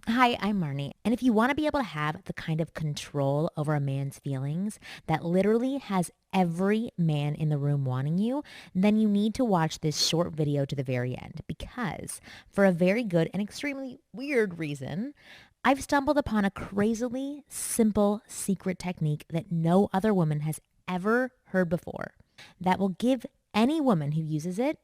Hi, I'm Marnie. And if you want to be able to have the kind of control over a man's feelings that literally has every man in the room wanting you, then you need to watch this short video to the very end because for a very good and extremely weird reason, I've stumbled upon a crazily simple secret technique that no other woman has ever heard before that will give any woman who uses it,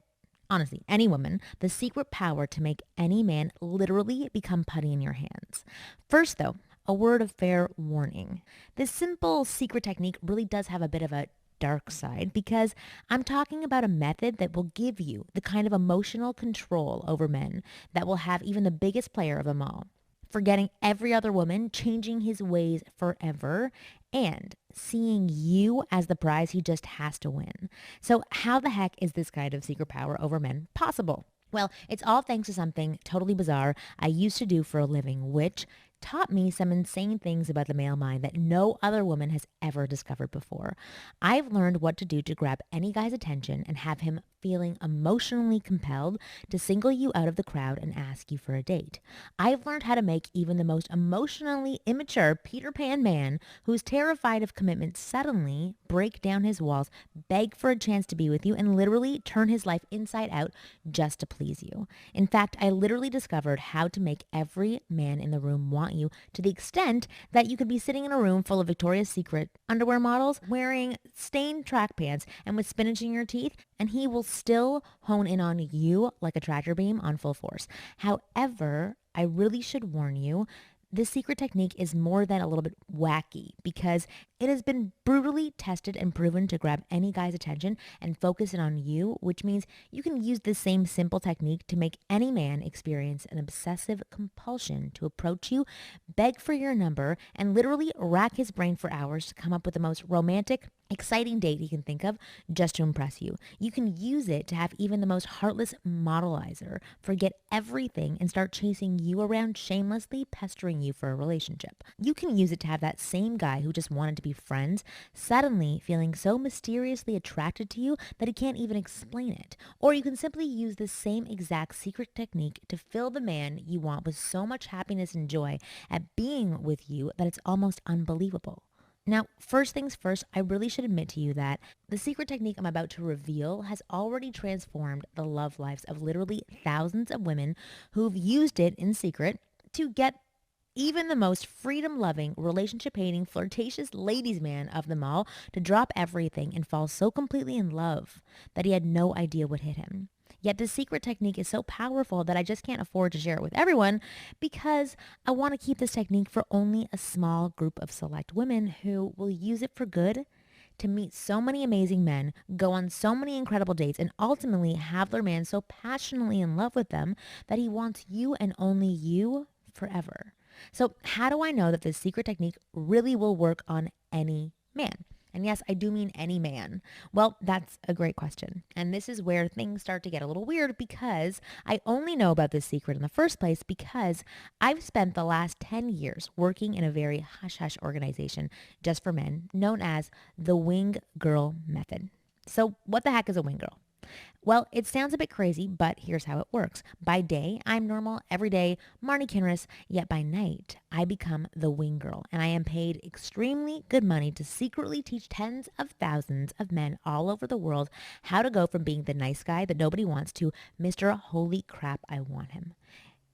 honestly, any woman, the secret power to make any man literally become putty in your hands. First, though, a word of fair warning. This simple secret technique really does have a bit of a dark side because I'm talking about a method that will give you the kind of emotional control over men that will have even the biggest player of them all forgetting every other woman, changing his ways forever, and seeing you as the prize he just has to win. So how the heck is this kind of secret power over men possible? Well, it's all thanks to something totally bizarre I used to do for a living, which taught me some insane things about the male mind that no other woman has ever discovered before. I've learned what to do to grab any guy's attention and have him feeling emotionally compelled to single you out of the crowd and ask you for a date. I've learned how to make even the most emotionally immature Peter Pan man who's terrified of commitment suddenly break down his walls, beg for a chance to be with you, and literally turn his life inside out just to please you. In fact, I literally discovered how to make every man in the room want you to the extent that you could be sitting in a room full of Victoria's Secret underwear models wearing stained track pants and with spinach in your teeth, and he will still hone in on you like a tractor beam on full force. However, I really should warn you, this secret technique is more than a little bit wacky because it has been brutally tested and proven to grab any guy's attention and focus it on you, which means you can use this same simple technique to make any man experience an obsessive compulsion to approach you, beg for your number, and literally rack his brain for hours to come up with the most romantic, exciting date he can think of just to impress you. You can use it to have even the most heartless modelizer forget everything and start chasing you around shamelessly pestering you for a relationship. You can use it to have that same guy who just wanted to be friends suddenly feeling so mysteriously attracted to you that he can't even explain it. Or you can simply use the same exact secret technique to fill the man you want with so much happiness and joy at being with you that it's almost unbelievable. Now, first things first, I really should admit to you that the secret technique I'm about to reveal has already transformed the love lives of literally thousands of women who've used it in secret to get even the most freedom-loving, relationship-hating, flirtatious ladies' man of them all to drop everything and fall so completely in love that he had no idea what hit him. Yet this secret technique is so powerful that I just can't afford to share it with everyone because I want to keep this technique for only a small group of select women who will use it for good to meet so many amazing men, go on so many incredible dates, and ultimately have their man so passionately in love with them that he wants you and only you forever. So how do I know that this secret technique really will work on any man? And yes, I do mean any man. Well, that's a great question. And this is where things start to get a little weird because I only know about this secret in the first place because I've spent the last 10 years working in a very hush-hush organization just for men known as the Wing Girl Method. So what the heck is a wing girl? Well, it sounds a bit crazy, but here's how it works. By day, I'm normal, everyday, Marnie Kinrys, yet by night, I become the wing girl, and I am paid extremely good money to secretly teach tens of thousands of men all over the world how to go from being the nice guy that nobody wants to Mr. Holy Crap, I want him.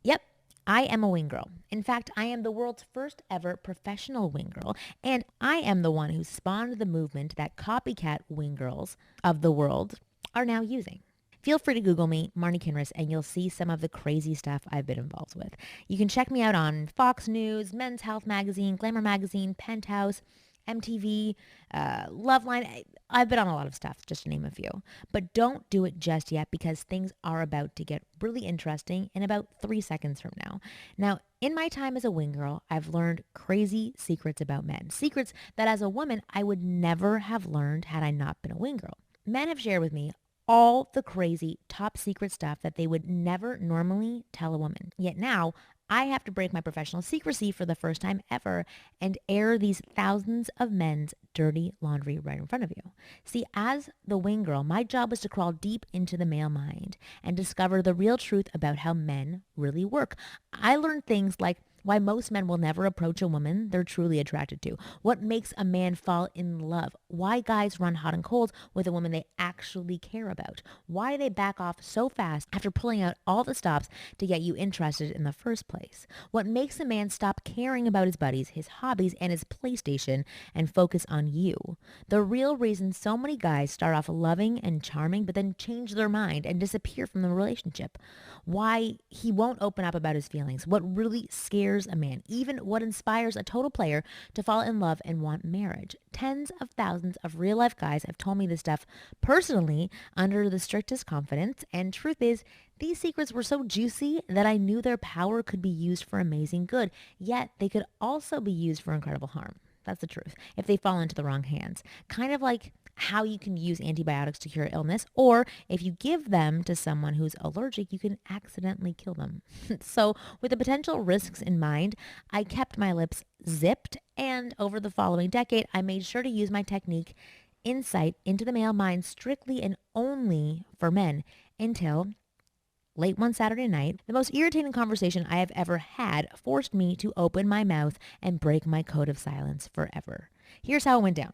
Yep, I am a wing girl. In fact, I am the world's first ever professional wing girl, and I am the one who spawned the movement that copycat wing girls of the world are now using. Feel free to Google me, Marnie Kinrys, and you'll see some of the crazy stuff I've been involved with. You can check me out on Fox News, Men's Health Magazine, Glamour Magazine, Penthouse, MTV, Loveline. I've been on a lot of stuff, just to name a few. But don't do it just yet because things are about to get really interesting in about 3 seconds from now. Now, in my time as a wing girl, I've learned crazy secrets about men. Secrets that as a woman, I would never have learned had I not been a wing girl. Men have shared with me all the crazy top secret stuff that they would never normally tell a woman. Yet now I have to break my professional secrecy for the first time ever and air these thousands of men's dirty laundry right in front of you. See, as the wing girl, my job was to crawl deep into the male mind and discover the real truth about how men really work. I learned things like why most men will never approach a woman they're truly attracted to, what makes a man fall in love, why guys run hot and cold with a woman they actually care about, why they back off so fast after pulling out all the stops to get you interested in the first place, what makes a man stop caring about his buddies, his hobbies, and his PlayStation and focus on you. The real reason so many guys start off loving and charming but then change their mind and disappear from the relationship. Why he won't open up about his feelings, what really scares a man, even what inspires a total player to fall in love and want marriage. Tens of thousands of real life guys have told me this stuff personally under the strictest confidence, and truth is, these secrets were so juicy that I knew their power could be used for amazing good, yet they could also be used for incredible harm. That's the truth, if they fall into the wrong hands. Kind of like how you can use antibiotics to cure illness, or if you give them to someone who's allergic, you can accidentally kill them. So with the potential risks in mind, I kept my lips zipped, and over the following decade, I made sure to use my technique, insight into the male mind, strictly and only for men, until late one Saturday night, the most irritating conversation I have ever had forced me to open my mouth and break my code of silence forever. Here's how it went down.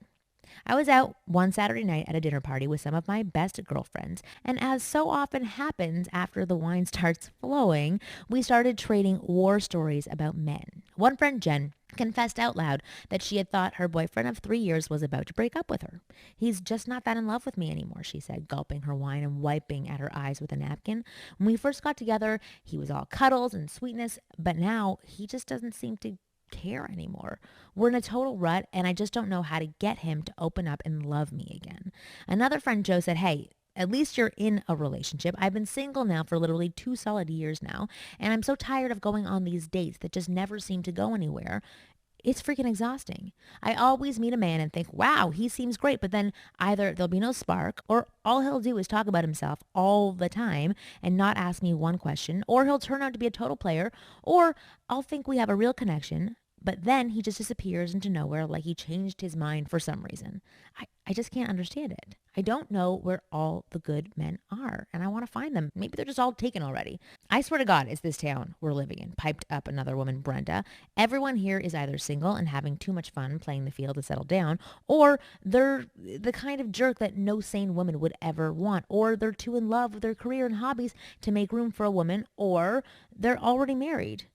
I was out one Saturday night at a dinner party with some of my best girlfriends, and as so often happens after the wine starts flowing, we started trading war stories about men. One friend, Jen, confessed out loud that she had thought her boyfriend of 3 years was about to break up with her. "He's just not that in love with me anymore," she said, gulping her wine and wiping at her eyes with a napkin. "When we first got together, he was all cuddles and sweetness, but now he just doesn't seem to care anymore. We're in a total rut, and I just don't know how to get him to open up and love me again." Another friend, Joe, said, "Hey, at least you're in a relationship. I've been single now for literally 2 solid years now, and I'm so tired of going on these dates that just never seem to go anywhere. It's freaking exhausting. I always meet a man and think, wow, he seems great, but then either there'll be no spark, or all he'll do is talk about himself all the time and not ask me one question, or he'll turn out to be a total player, or I'll think we have a real connection, but then he just disappears into nowhere like he changed his mind for some reason. I just can't understand it. I don't know where all the good men are, and I want to find them. Maybe they're just all taken already. I swear to God, it's this town we're living in," piped up another woman, Brenda. "Everyone here is either single and having too much fun playing the field to settle down, or they're the kind of jerk that no sane woman would ever want, or they're too in love with their career and hobbies to make room for a woman, or they're already married."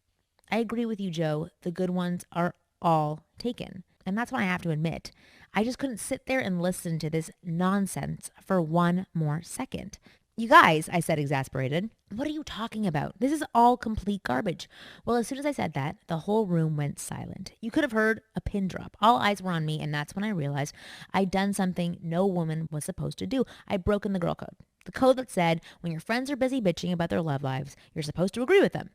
I agree with you, Joe. The good ones are all taken. And that's what I have to admit. I just couldn't sit there and listen to this nonsense for one more second. "You guys," I said, exasperated, "what are you talking about? This is all complete garbage." Well, as soon as I said that, the whole room went silent. You could have heard a pin drop. All eyes were on me, and that's when I realized I'd done something no woman was supposed to do. I'd broken the girl code. The code that said when your friends are busy bitching about their love lives, you're supposed to agree with them.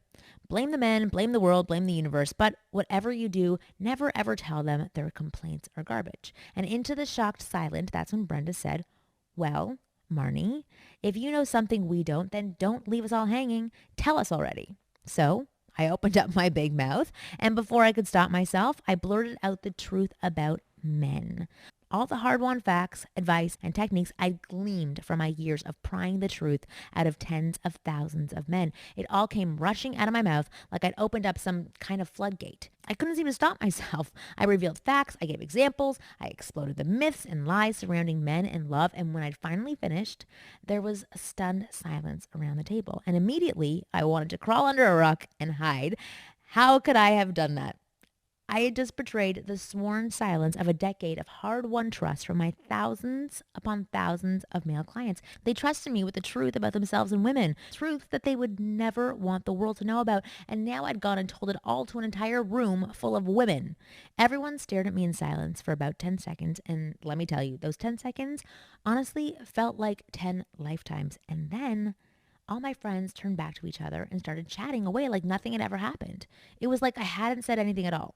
Blame the men, blame the world, blame the universe, but whatever you do, never ever tell them their complaints are garbage. And into the shocked silence, that's when Brenda said, "Well, Marnie, if you know something we don't, then don't leave us all hanging. Tell us already." So I opened up my big mouth, and before I could stop myself, I blurted out the truth about men. All the hard-won facts, advice, and techniques I'd gleaned from my years of prying the truth out of tens of thousands of men. It all came rushing out of my mouth like I'd opened up some kind of floodgate. I couldn't seem to stop myself. I revealed facts, I gave examples, I exploded the myths and lies surrounding men and love, and when I'd finally finished, there was a stunned silence around the table. And immediately, I wanted to crawl under a rock and hide. How could I have done that? I had just betrayed the sworn silence of a decade of hard-won trust from my thousands upon thousands of male clients. They trusted me with the truth about themselves and women, truth that they would never want the world to know about, and now I'd gone and told it all to an entire room full of women. Everyone stared at me in silence for about 10 seconds, and let me tell you, those 10 seconds honestly felt like 10 lifetimes. And then all my friends turned back to each other and started chatting away like nothing had ever happened. It was like I hadn't said anything at all.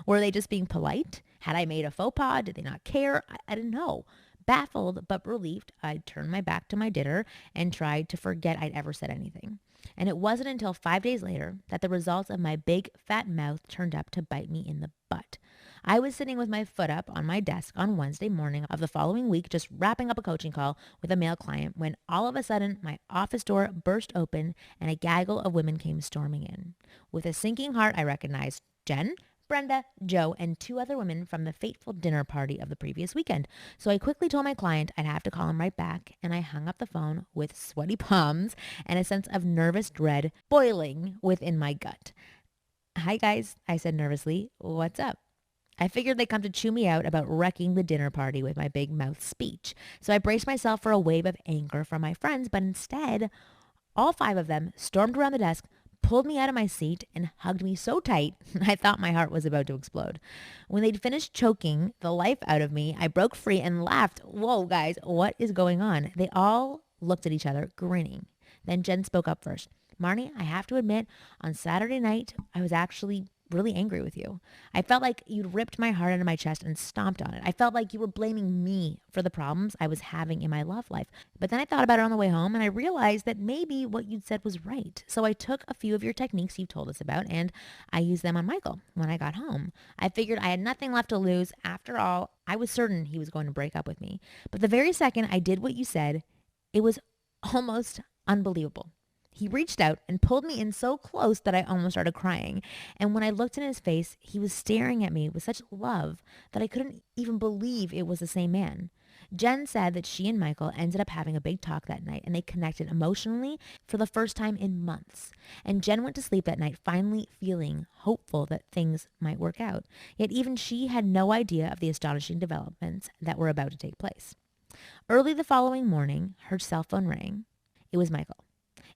Were they just being polite? Had I made a faux pas? Did they not care? I didn't know. Baffled but relieved, I turned my back to my dinner and tried to forget I'd ever said anything. And it wasn't until 5 days later that the results of my big fat mouth turned up to bite me in the butt. I was sitting with my foot up on my desk on Wednesday morning of the following week, just wrapping up a coaching call with a male client, when all of a sudden my office door burst open and a gaggle of women came storming in. With a sinking heart, I recognized Jen, Brenda, Joe, and two other women from the fateful dinner party of the previous weekend. So I quickly told my client I'd have to call him right back, and I hung up the phone with sweaty palms and a sense of nervous dread boiling within my gut. "Hi guys," I said nervously. "What's up?" I figured they'd come to chew me out about wrecking the dinner party with my big mouth speech. So I braced myself for a wave of anger from my friends, but instead, all five of them stormed around the desk, pulled me out of my seat, and hugged me so tight I thought my heart was about to explode. When they'd finished choking the life out of me, I broke free and laughed. Whoa, guys, what is going on? They all looked at each other, grinning. Then Jen spoke up first. "Marnie, I have to admit, on Saturday night, I was actually really angry with you. I felt like you'd ripped my heart out of my chest and stomped on it. I felt like you were blaming me for the problems I was having in my love life. But then I thought about it on the way home, and I realized that maybe what you'd said was right. So I took a few of your techniques you've told us about, and I used them on Michael when I got home. I figured I had nothing left to lose. After all, I was certain he was going to break up with me. But the very second I did what you said, it was almost unbelievable. He reached out and pulled me in so close that I almost started crying. And when I looked in his face, he was staring at me with such love that I couldn't even believe it was the same man. Jen said that she and Michael ended up having a big talk that night, and they connected emotionally for the first time in months. And Jen went to sleep that night finally feeling hopeful that things might work out. Yet even she had no idea of the astonishing developments that were about to take place. Early the following morning, her cell phone rang. It was Michael.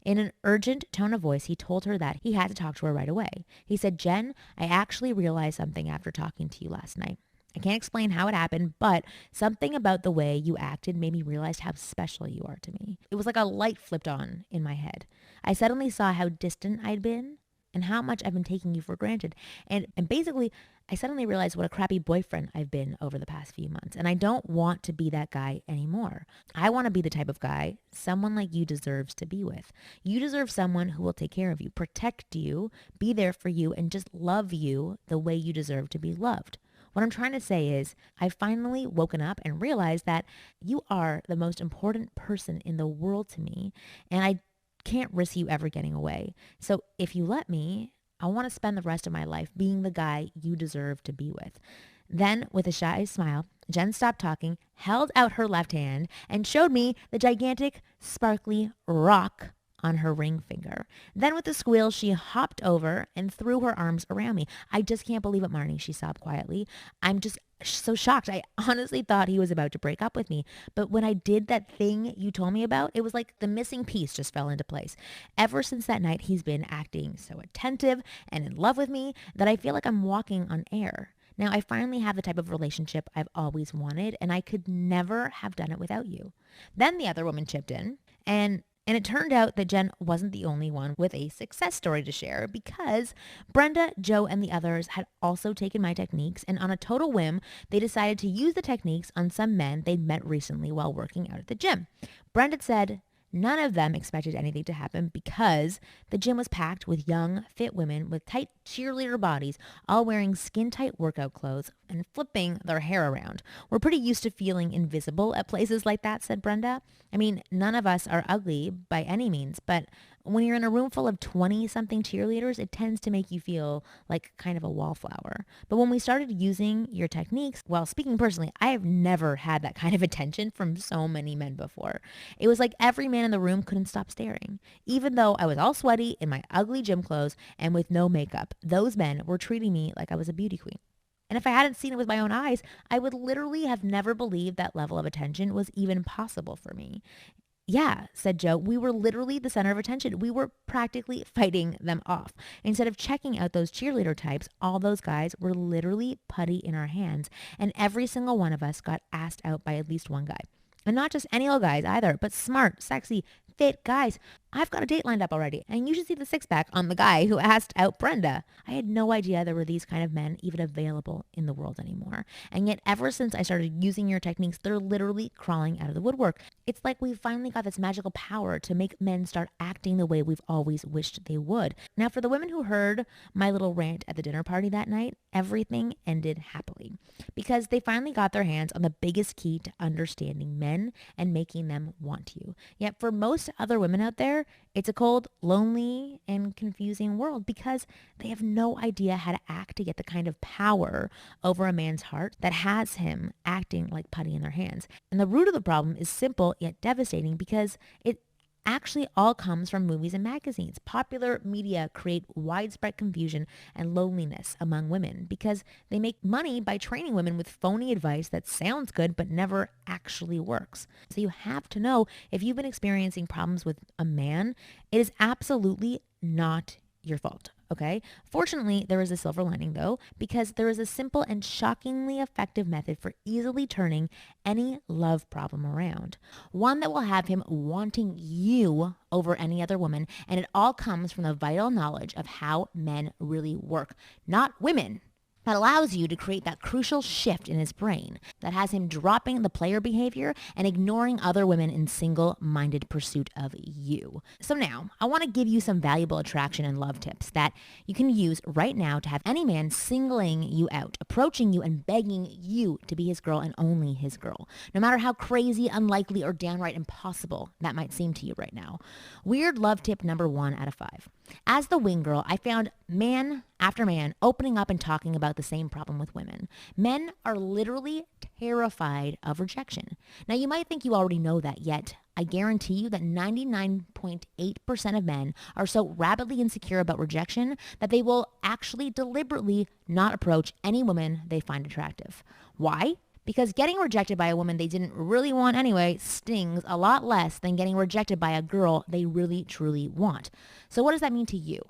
In an urgent tone of voice, he told her that he had to talk to her right away. He said, "Jen, I actually realized something after talking to you last night. I can't explain how it happened, but something about the way you acted made me realize how special you are to me." It was like a light flipped on in my head. I suddenly saw how distant I'd been and how much I've been taking you for granted. And basically, I suddenly realized what a crappy boyfriend I've been over the past few months. And I don't want to be that guy anymore. I want to be the type of guy someone like you deserves to be with. You deserve someone who will take care of you, protect you, be there for you, and just love you the way you deserve to be loved. What I'm trying to say is I've finally woken up and realized that you are the most important person in the world to me. And I can't risk you ever getting away. So if you let me, I want to spend the rest of my life being the guy you deserve to be with. Then, with a shy smile, Jen stopped talking, held out her left hand, and showed me the gigantic, sparkly rock on her ring finger. Then with a squeal, she hopped over and threw her arms around me. "I just can't believe it, Marnie," she sobbed quietly. "I'm just so shocked. I honestly thought he was about to break up with me. But when I did that thing you told me about, it was like the missing piece just fell into place. Ever since that night, he's been acting so attentive and in love with me that I feel like I'm walking on air. Now, I finally have the type of relationship I've always wanted, and I could never have done it without you." Then the other woman chipped in, and it turned out that Jen wasn't the only one with a success story to share, because Brenda, Joe, and the others had also taken my techniques, and on a total whim, they decided to use the techniques on some men they'd met recently while working out at the gym. Brenda said none of them expected anything to happen because the gym was packed with young, fit women with tight cheerleader bodies, all wearing skin-tight workout clothes and flipping their hair around. "We're pretty used to feeling invisible at places like that," said Brenda. "I mean, none of us are ugly by any means, but when you're in a room full of 20-something cheerleaders, it tends to make you feel like kind of a wallflower. But when we started using your techniques, well, speaking personally, I have never had that kind of attention from so many men before. It was like every man in the room couldn't stop staring. Even though I was all sweaty in my ugly gym clothes and with no makeup, those men were treating me like I was a beauty queen. And if I hadn't seen it with my own eyes, I would literally have never believed that level of attention was even possible for me." "Yeah," said Joe, "we were literally the center of attention. We were practically fighting them off. Instead of checking out those cheerleader types, all those guys were literally putty in our hands. And every single one of us got asked out by at least one guy. And not just any old guys either, but smart, sexy, fit guys I've got a date lined up already, and you should see the six-pack on the guy who asked out Brenda. I had no idea there were these kind of men even available in the world anymore. And yet, ever since I started using your techniques, they're literally crawling out of the woodwork. It's like we've finally got this magical power to make men start acting the way we've always wished they would. Now, for the women who heard my little rant at the dinner party that night, everything ended happily because they finally got their hands on the biggest key to understanding men and making them want you. Yet for most other women out there, it's a cold, lonely, and confusing world because they have no idea how to act to get the kind of power over a man's heart that has him acting like putty in their hands. And the root of the problem is simple yet devastating because it actually all comes from movies and magazines. Popular media create widespread confusion and loneliness among women because they make money by training women with phony advice that sounds good but never actually works. So you have to know if you've been experiencing problems with a man, it is absolutely not your fault. Okay. Fortunately, there is a silver lining though, because there is a simple and shockingly effective method for easily turning any love problem around. One that will have him wanting you over any other woman. And it all comes from the vital knowledge of how men really work, not women. That allows you to create that crucial shift in his brain that has him dropping the player behavior and ignoring other women in single-minded pursuit of you. So now, I want to give you some valuable attraction and love tips that you can use right now to have any man singling you out, approaching you and begging you to be his girl and only his girl, no matter how crazy, unlikely, or downright impossible that might seem to you right now. Weird love tip number 1 out of 5. As the wing girl, I found man after man opening up and talking about the same problem with women. Men are literally terrified of rejection. Now, you might think you already know that, yet I guarantee you that 99.8% of men are so rabidly insecure about rejection that they will actually deliberately not approach any woman they find attractive. Why? Because getting rejected by a woman they didn't really want anyway stings a lot less than getting rejected by a girl they really truly want. So what does that mean to you?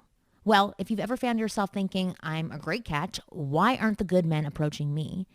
Well, if you've ever found yourself thinking, I'm a great catch, why aren't the good men approaching me?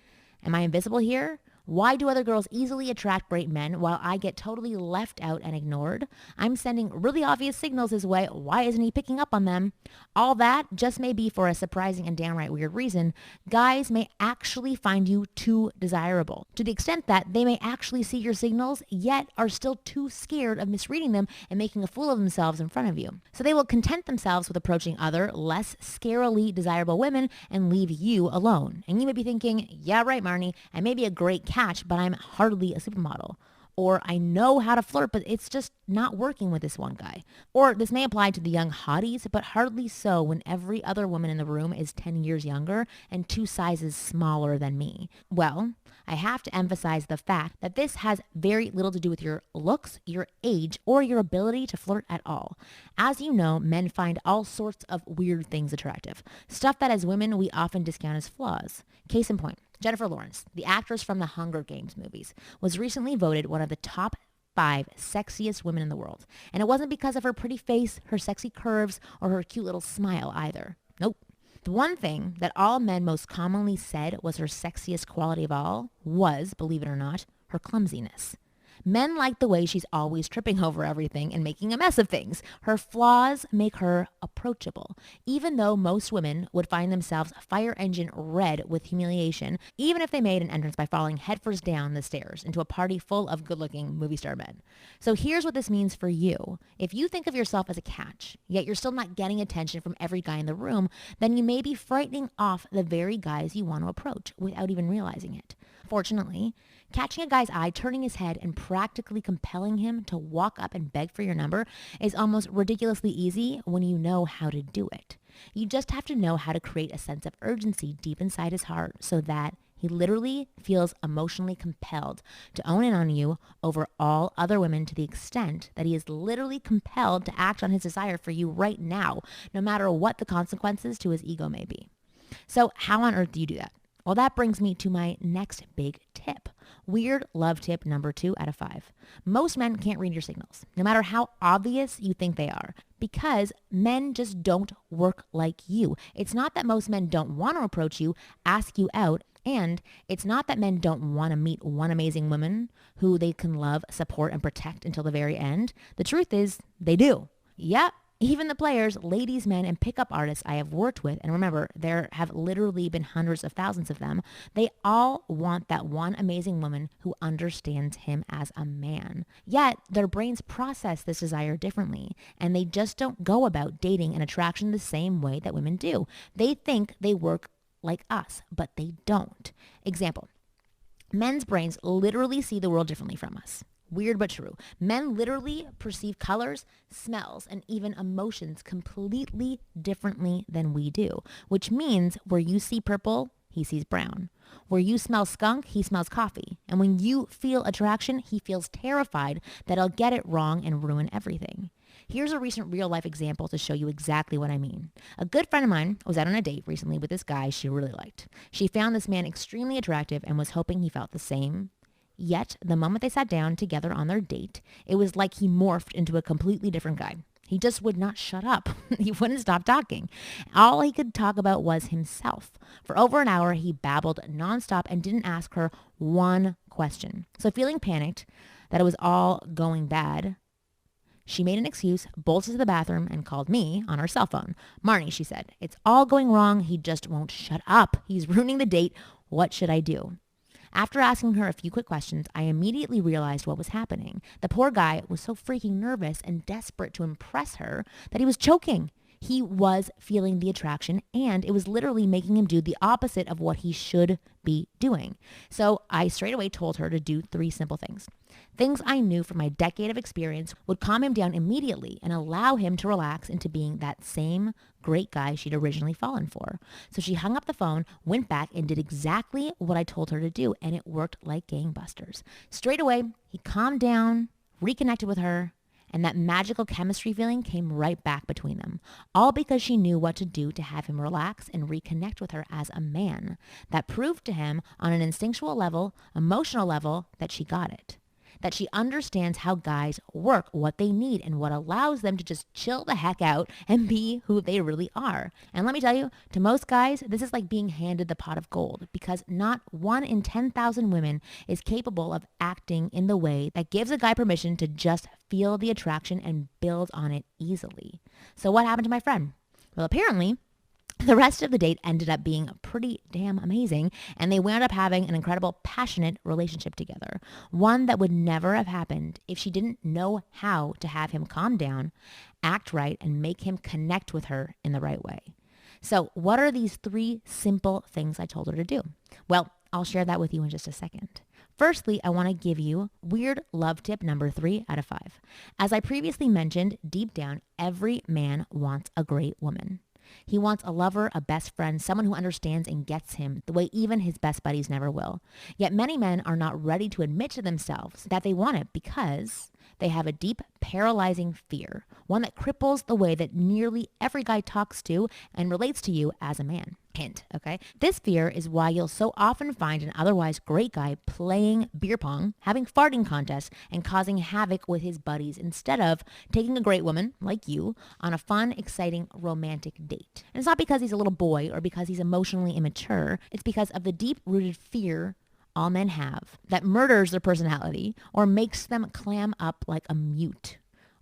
Am I invisible here? Why do other girls easily attract great men while I get totally left out and ignored? I'm sending really obvious signals his way. Why isn't he picking up on them? All that just may be for a surprising and downright weird reason. Guys may actually find you too desirable, to the extent that they may actually see your signals, yet are still too scared of misreading them and making a fool of themselves in front of you. So they will content themselves with approaching other, less scarily desirable women and leave you alone. And you may be thinking, yeah, right, Marnie, I may be a great catch, but I'm hardly a supermodel. Or I know how to flirt, but it's just not working with this one guy. Or this may apply to the young hotties, but hardly so when every other woman in the room is 10 years younger and 2 sizes smaller than me. Well, I have to emphasize the fact that this has very little to do with your looks, your age, or your ability to flirt at all. As you know, men find all sorts of weird things attractive. Stuff that as women we often discount as flaws. Case in point, Jennifer Lawrence, the actress from the Hunger Games movies, was recently voted one of the top 5 sexiest women in the world. And it wasn't because of her pretty face, her sexy curves, or her cute little smile either. Nope. The one thing that all men most commonly said was her sexiest quality of all was, believe it or not, her clumsiness. Men like the way she's always tripping over everything and making a mess of things. Her flaws make her approachable, even though most women would find themselves fire engine red with humiliation, even if they made an entrance by falling headfirst down the stairs into a party full of good-looking movie star men. So here's what this means for you. If you think of yourself as a catch, yet you're still not getting attention from every guy in the room, then you may be frightening off the very guys you want to approach without even realizing it. Fortunately, catching a guy's eye, turning his head, and practically compelling him to walk up and beg for your number is almost ridiculously easy when you know how to do it. You just have to know how to create a sense of urgency deep inside his heart so that he literally feels emotionally compelled to own in on you over all other women to the extent that he is literally compelled to act on his desire for you right now, no matter what the consequences to his ego may be. So how on earth do you do that? Well, that brings me to my next big tip. Weird love tip number 2 out of 5. Most men can't read your signals, no matter how obvious you think they are, because men just don't work like you. It's not that most men don't want to approach you, ask you out, and it's not that men don't want to meet one amazing woman who they can love, support, and protect until the very end. The truth is, they do. Yep. Even the players, ladies, men, and pickup artists I have worked with, and remember, there have literally been hundreds of thousands of them, they all want that one amazing woman who understands him as a man. Yet, their brains process this desire differently, and they just don't go about dating and attraction the same way that women do. They think they work like us, but they don't. Example, men's brains literally see the world differently from us. Weird but true. Men literally perceive colors, smells, and even emotions completely differently than we do, which means where you see purple, he sees brown. Where you smell skunk, he smells coffee. And when you feel attraction, he feels terrified that I'll get it wrong and ruin everything. Here's a recent real life example to show you exactly what I mean. A good friend of mine was out on a date recently with this guy she really liked. She found this man extremely attractive and was hoping he felt the same. Yet, the moment they sat down together on their date, it was like he morphed into a completely different guy. He just would not shut up. He wouldn't stop talking. All he could talk about was himself. For over an hour, he babbled nonstop and didn't ask her one question. So feeling panicked that it was all going bad, she made an excuse, bolted to the bathroom, and called me on her cell phone. Marnie, she said, it's all going wrong. He just won't shut up. He's ruining the date. What should I do? After asking her a few quick questions, I immediately realized what was happening. The poor guy was so freaking nervous and desperate to impress her that he was choking. He was feeling the attraction, and it was literally making him do the opposite of what he should be doing. So I straight away told her to do 3 simple things. Things I knew from my decade of experience would calm him down immediately and allow him to relax into being that same great guy she'd originally fallen for. So she hung up the phone, went back, and did exactly what I told her to do, and it worked like gangbusters. Straight away, he calmed down, reconnected with her, and that magical chemistry feeling came right back between them. All because she knew what to do to have him relax and reconnect with her as a man. That proved to him on an instinctual level, emotional level, that she got it. That she understands how guys work, what they need, and what allows them to just chill the heck out and be who they really are. And let me tell you, to most guys, this is like being handed the pot of gold, because not 1 in 10,000 women is capable of acting in the way that gives a guy permission to just feel the attraction and build on it easily. So what happened to my friend? Well, apparently, the rest of the date ended up being pretty damn amazing, and they wound up having an incredible, passionate relationship together. One that would never have happened if she didn't know how to have him calm down, act right, and make him connect with her in the right way. So what are these 3 simple things I told her to do? Well, I'll share that with you in just a second. Firstly, I want to give you weird love tip number 3 out of 5. As I previously mentioned, deep down, every man wants a great woman. He wants a lover, a best friend, someone who understands and gets him the way even his best buddies never will. Yet many men are not ready to admit to themselves that they want it because they have a deep, paralyzing fear, one that cripples the way that nearly every guy talks to and relates to you as a man. Hint, okay? This fear is why you'll so often find an otherwise great guy playing beer pong, having farting contests, and causing havoc with his buddies instead of taking a great woman, like you, on a fun, exciting, romantic date. And it's not because he's a little boy or because he's emotionally immature. It's because of the deep-rooted fear all men have that murders their personality or makes them clam up like a mute,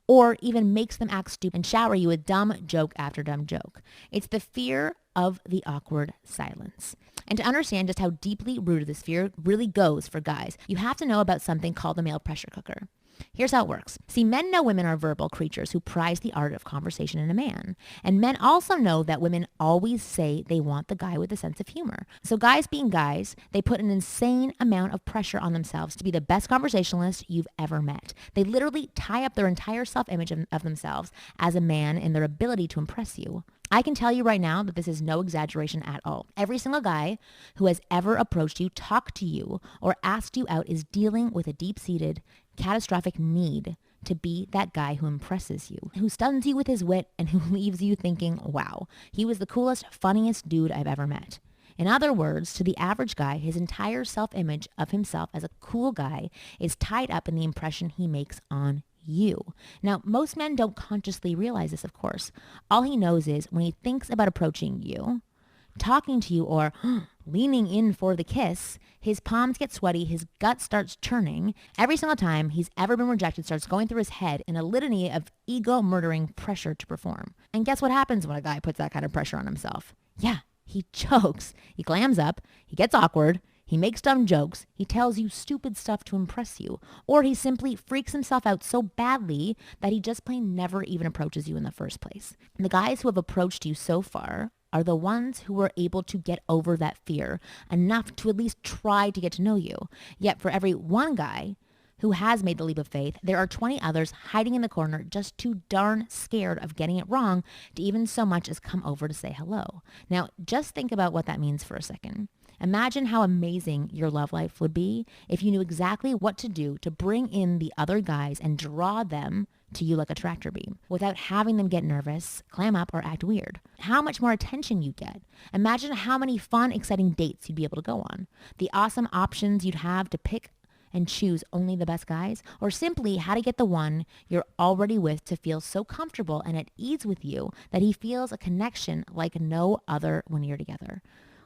or even makes them act stupid and shower you with dumb joke after dumb joke. It's the fear of the awkward silence. And to understand just how deeply rooted this fear really goes for guys, you have to know about something called the male pressure cooker. Here's how it works. See, men know women are verbal creatures who prize the art of conversation in a man. And men also know that women always say they want the guy with a sense of humor. So guys being guys, they put an insane amount of pressure on themselves to be the best conversationalist you've ever met. They literally tie up their entire self-image of themselves as a man in their ability to impress you. I can tell you right now that this is no exaggeration at all. Every single guy who has ever approached you, talked to you, or asked you out is dealing with a deep-seated, catastrophic need to be that guy who impresses you, who stuns you with his wit, and who leaves you thinking, wow, he was the coolest, funniest dude I've ever met. In other words, to the average guy, his entire self-image of himself as a cool guy is tied up in the impression he makes on you. Now, most men don't consciously realize this, of course. All he knows is when he thinks about approaching you, talking to you or leaning in for the kiss, his palms get sweaty, his gut starts churning. Every single time he's ever been rejected starts going through his head in a litany of ego-murdering pressure to perform. And guess what happens when a guy puts that kind of pressure on himself? Yeah, he chokes, he clams up, he gets awkward, he makes dumb jokes, he tells you stupid stuff to impress you, or he simply freaks himself out so badly that he just plain never even approaches you in the first place. And the guys who have approached you so far are the ones who were able to get over that fear enough to at least try to get to know you. Yet for every one guy who has made the leap of faith, there are 20 others hiding in the corner just too darn scared of getting it wrong to even so much as come over to say hello. Now, just think about what that means for a second. Imagine how amazing your love life would be if you knew exactly what to do to bring in the other guys and draw them to you like a tractor beam without having them get nervous, clam up, or act weird. How much more attention you get. Imagine how many fun, exciting dates you'd be able to go on. The awesome options you'd have to pick and choose only the best guys, or simply how to get the one you're already with to feel so comfortable and at ease with you that he feels a connection like no other when you're together.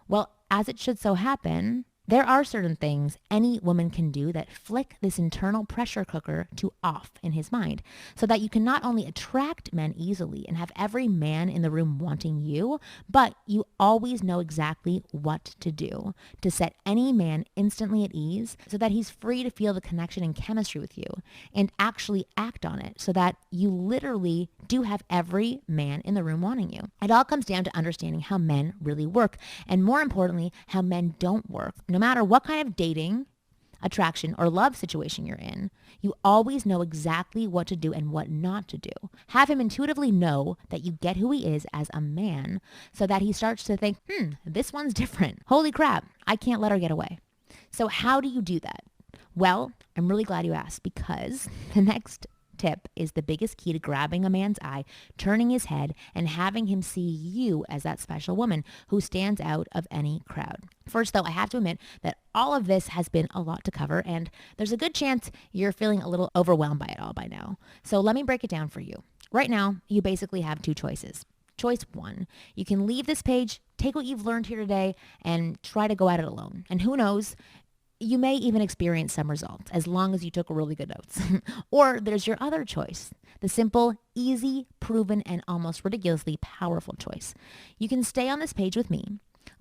Well, as it should so happen, there are certain things any woman can do that flick this internal pressure cooker to off in his mind so that you can not only attract men easily and have every man in the room wanting you, but you always know exactly what to do to set any man instantly at ease so that he's free to feel the connection and chemistry with you and actually act on it so that you literally do have every man in the room wanting you. It all comes down to understanding how men really work and, more importantly, how men don't work. No matter what kind of dating, attraction, or love situation you're in, you always know exactly what to do and what not to do. Have him intuitively know that you get who he is as a man so that he starts to think, this one's different. Holy crap, I can't let her get away. So how do you do that? Well, I'm really glad you asked, because the next tip is the biggest key to grabbing a man's eye, turning his head, and having him see you as that special woman who stands out of any crowd. First, though, I have to admit that all of this has been a lot to cover, and there's a good chance you're feeling a little overwhelmed by it all by now. So let me break it down for you. Right now, you basically have two choices. Choice one, you can leave this page, take what you've learned here today, and try to go at it alone. And who knows, you may even experience some results as long as you took really good notes. Or there's your other choice, the simple, easy, proven, and almost ridiculously powerful choice. You can stay on this page with me.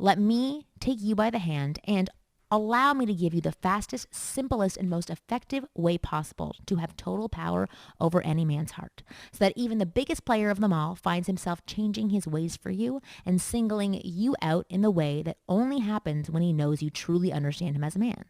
Let me take you by the hand and allow me to give you the fastest, simplest, and most effective way possible to have total power over any man's heart, so that even the biggest player of them all finds himself changing his ways for you and singling you out in the way that only happens when he knows you truly understand him as a man.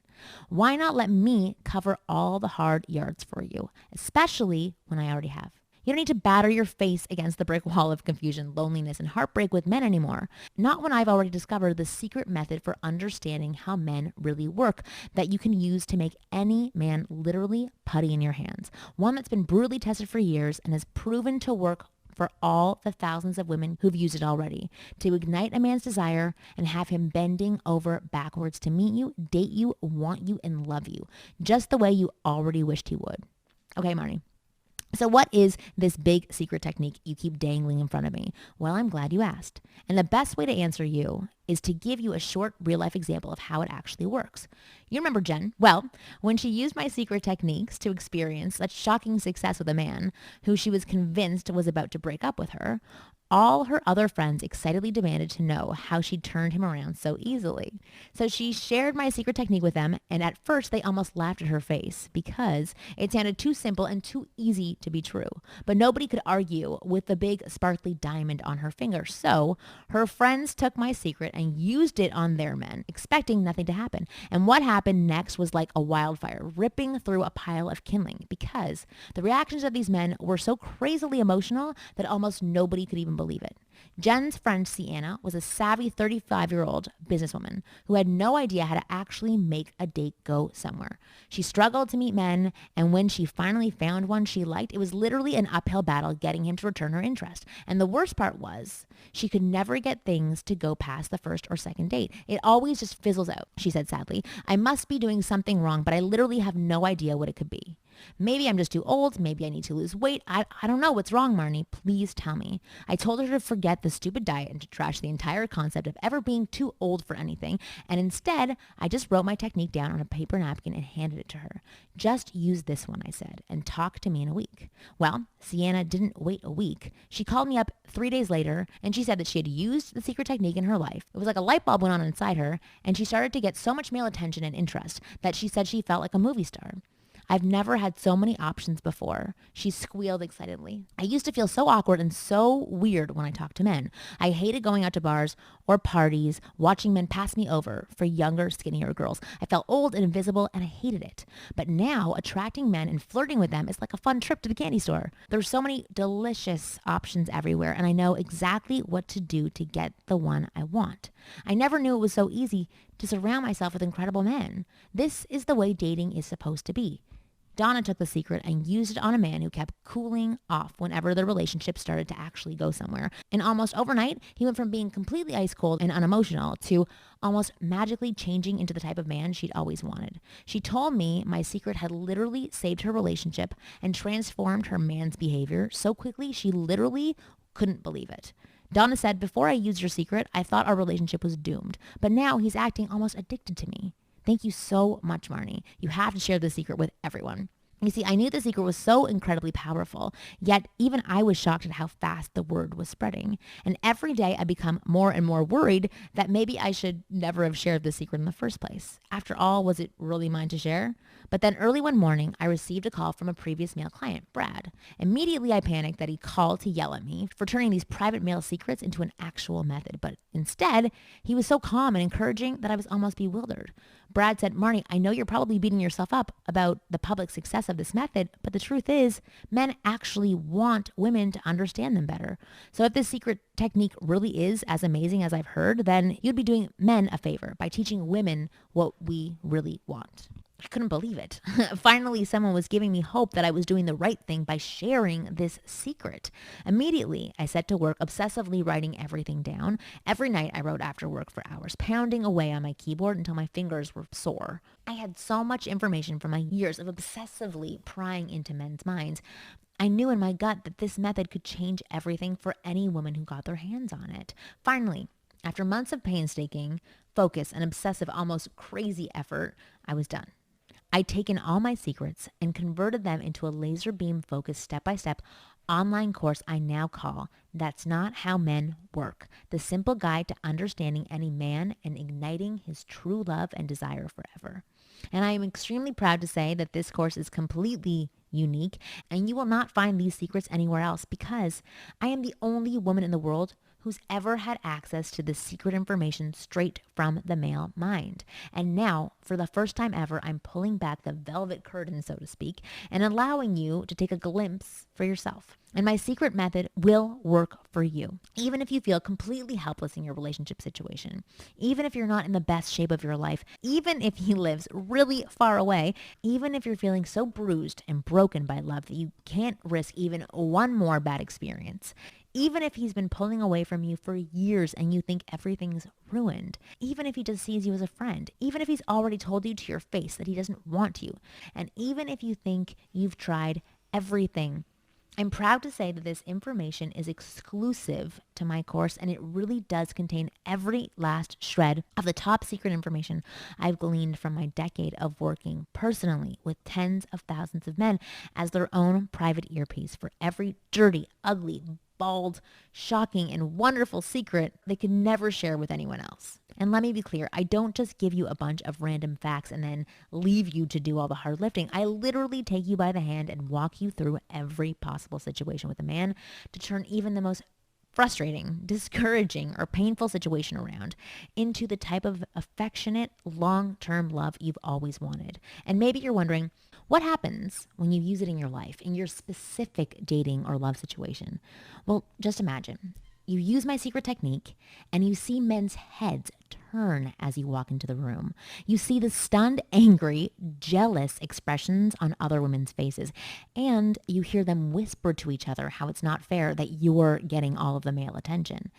Why not let me cover all the hard yards for you, especially when I already have? You don't need to batter your face against the brick wall of confusion, loneliness, and heartbreak with men anymore. Not when I've already discovered the secret method for understanding how men really work that you can use to make any man literally putty in your hands. One that's been brutally tested for years and has proven to work for all the thousands of women who've used it already, to ignite a man's desire and have him bending over backwards to meet you, date you, want you, and love you, just the way you already wished he would. Okay, Marnie. So what is this big secret technique you keep dangling in front of me? Well, I'm glad you asked. And the best way to answer you is to give you a short real-life example of how it actually works. You remember Jen? Well, when she used my secret techniques to experience such shocking success with a man who she was convinced was about to break up with her, all her other friends excitedly demanded to know how she turned him around so easily. So she shared my secret technique with them, and at first they almost laughed at her face because it sounded too simple and too easy to be true. But nobody could argue with the big sparkly diamond on her finger. So her friends took my secret and used it on their men, expecting nothing to happen. And what happened next was like a wildfire ripping through a pile of kindling, because the reactions of these men were so crazily emotional that almost nobody could even believe it. Jen's friend Sienna was a savvy 35-year-old businesswoman who had no idea how to actually make a date go somewhere. She struggled to meet men, and when she finally found one she liked, it was literally an uphill battle getting him to return her interest. And the worst part was, she could never get things to go past the first or second date. It always just fizzles out, she said sadly. I must be doing something wrong, but I literally have no idea what it could be. Maybe I'm just too old. Maybe I need to lose weight. I don't know what's wrong, Marnie. Please tell me. I told her to forget forget the stupid diet and to trash the entire concept of ever being too old for anything. And instead, I just wrote my technique down on a paper napkin and handed it to her. Just use this one, I said, and talk to me in a week. Well, Sienna didn't wait a week. She called me up 3 days later and she said that she had used the secret technique in her life. It was like a light bulb went on inside her and she started to get so much male attention and interest that she said she felt like a movie star. I've never had so many options before, she squealed excitedly. I used to feel so awkward and so weird when I talked to men. I hated going out to bars or parties, watching men pass me over for younger, skinnier girls. I felt old and invisible and I hated it. But now attracting men and flirting with them is like a fun trip to the candy store. There's so many delicious options everywhere and I know exactly what to do to get the one I want. I never knew it was so easy to surround myself with incredible men. This is the way dating is supposed to be. Donna took the secret and used it on a man who kept cooling off whenever the relationship started to actually go somewhere. And almost overnight, he went from being completely ice cold and unemotional to almost magically changing into the type of man she'd always wanted. She told me my secret had literally saved her relationship and transformed her man's behavior so quickly she literally couldn't believe it. Donna said, before I used your secret, I thought our relationship was doomed, but now he's acting almost addicted to me. Thank you so much, Marnie. You have to share this secret with everyone. You see, I knew the secret was so incredibly powerful, yet even I was shocked at how fast the word was spreading. And every day I become more and more worried that maybe I should never have shared the secret in the first place. After all, was it really mine to share? But then early one morning, I received a call from a previous male client, Brad. Immediately, I panicked that he called to yell at me for turning these private male secrets into an actual method. But instead, he was so calm and encouraging that I was almost bewildered. Brad said, Marnie, I know you're probably beating yourself up about the public success of this method, but the truth is, men actually want women to understand them better. So if this secret technique really is as amazing as I've heard, then you'd be doing men a favor by teaching women what we really want. I couldn't believe it. Finally, someone was giving me hope that I was doing the right thing by sharing this secret. Immediately, I set to work obsessively writing everything down. Every night, I wrote after work for hours, pounding away on my keyboard until my fingers were sore. I had so much information from my years of obsessively prying into men's minds. I knew in my gut that this method could change everything for any woman who got their hands on it. Finally, after months of painstaking, focus, and obsessive, almost crazy effort, I was done. I'd taken all my secrets and converted them into a laser beam focused step-by-step online course I now call That's Not How Men Work, the simple guide to understanding any man and igniting his true love and desire forever. And I am extremely proud to say that this course is completely unique and you will not find these secrets anywhere else because I am the only woman in the world who's ever had access to this secret information straight from the male mind. And now, for the first time ever, I'm pulling back the velvet curtain, so to speak, and allowing you to take a glimpse for yourself. And my secret method will work for you, even if you feel completely helpless in your relationship situation, even if you're not in the best shape of your life, even if he lives really far away, even if you're feeling so bruised and broken by love that you can't risk even one more bad experience. Even if he's been pulling away from you for years and you think everything's ruined, even if he just sees you as a friend, even if he's already told you to your face that he doesn't want you, and even if you think you've tried everything, I'm proud to say that this information is exclusive to my course and it really does contain every last shred of the top secret information I've gleaned from my decade of working personally with tens of thousands of men as their own private earpiece for every dirty, ugly, bald, shocking, and wonderful secret they could never share with anyone else. And let me be clear, I don't just give you a bunch of random facts and then leave you to do all the hard lifting. I literally take you by the hand and walk you through every possible situation with a man to turn even the most frustrating, discouraging, or painful situation around into the type of affectionate, long-term love you've always wanted. And maybe you're wondering, what happens when you use it in your life, in your specific dating or love situation? Well, just imagine. You use my secret technique and you see men's heads turn as you walk into the room. You see the stunned, angry, jealous expressions on other women's faces. And you hear them whisper to each other how it's not fair that you're getting all of the male attention.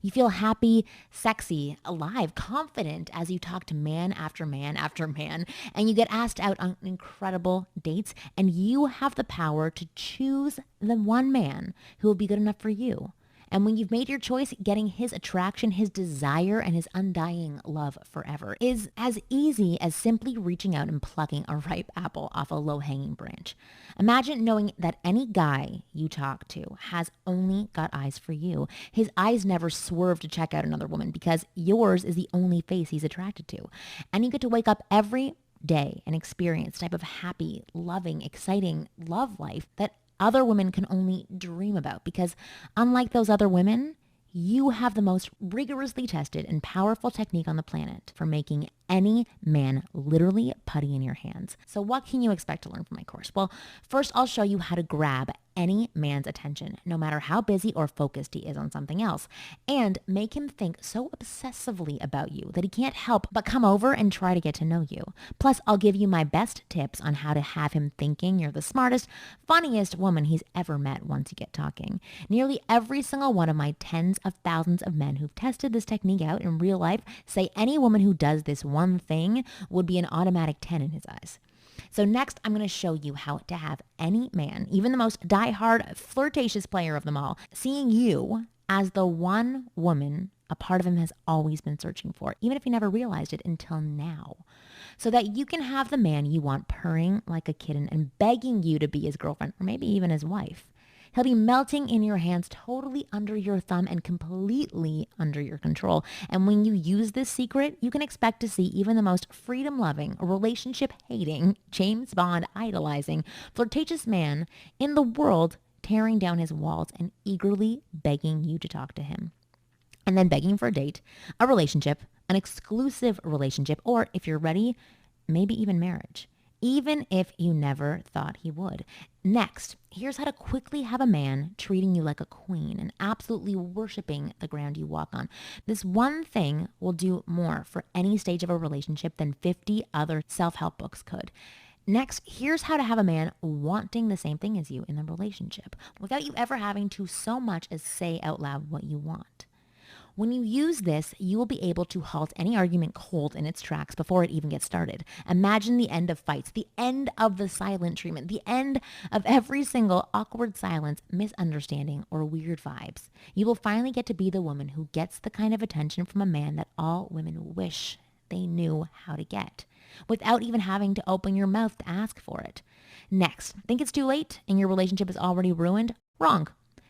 You feel happy, sexy, alive, confident as you talk to man after man after man, and you get asked out on incredible dates, and you have the power to choose the one man who will be good enough for you. And when you've made your choice, getting his attraction, his desire, and his undying love forever is as easy as simply reaching out and plucking a ripe apple off a low-hanging branch. Imagine knowing that any guy you talk to has only got eyes for you. His eyes never swerve to check out another woman because yours is the only face he's attracted to. And you get to wake up every day and experience type of happy, loving, exciting love life that other women can only dream about, because unlike those other women, you have the most rigorously tested and powerful technique on the planet for making any man literally putty in your hands. So what can you expect to learn from my course? Well, first I'll show you how to grab any man's attention, no matter how busy or focused he is on something else, and make him think so obsessively about you that he can't help but come over and try to get to know you. Plus, I'll give you my best tips on how to have him thinking you're the smartest, funniest woman he's ever met once you get talking. Nearly every single one of my tens of thousands of men who've tested this technique out in real life say any woman who does this one thing would be an automatic 10 in his eyes. So next, I'm going to show you how to have any man, even the most diehard, flirtatious player of them all, seeing you as the one woman a part of him has always been searching for, even if he never realized it until now. So that you can have the man you want purring like a kitten and begging you to be his girlfriend or maybe even his wife. He'll be melting in your hands, totally under your thumb and completely under your control. And when you use this secret, you can expect to see even the most freedom-loving, relationship-hating, James Bond idolizing, flirtatious man in the world tearing down his walls and eagerly begging you to talk to him. And then begging for a date, a relationship, an exclusive relationship, or if you're ready, maybe even marriage. Even if you never thought he would. Next, here's how to quickly have a man treating you like a queen and absolutely worshiping the ground you walk on. This one thing will do more for any stage of a relationship than 50 other self-help books could. Next, here's how to have a man wanting the same thing as you in the relationship without you ever having to so much as say out loud what you want. When you use this, you will be able to halt any argument cold in its tracks before it even gets started. Imagine the end of fights, the end of the silent treatment, the end of every single awkward silence, misunderstanding, or weird vibes. You will finally get to be the woman who gets the kind of attention from a man that all women wish they knew how to get, without even having to open your mouth to ask for it. Next, think it's too late and your relationship is already ruined? Wrong.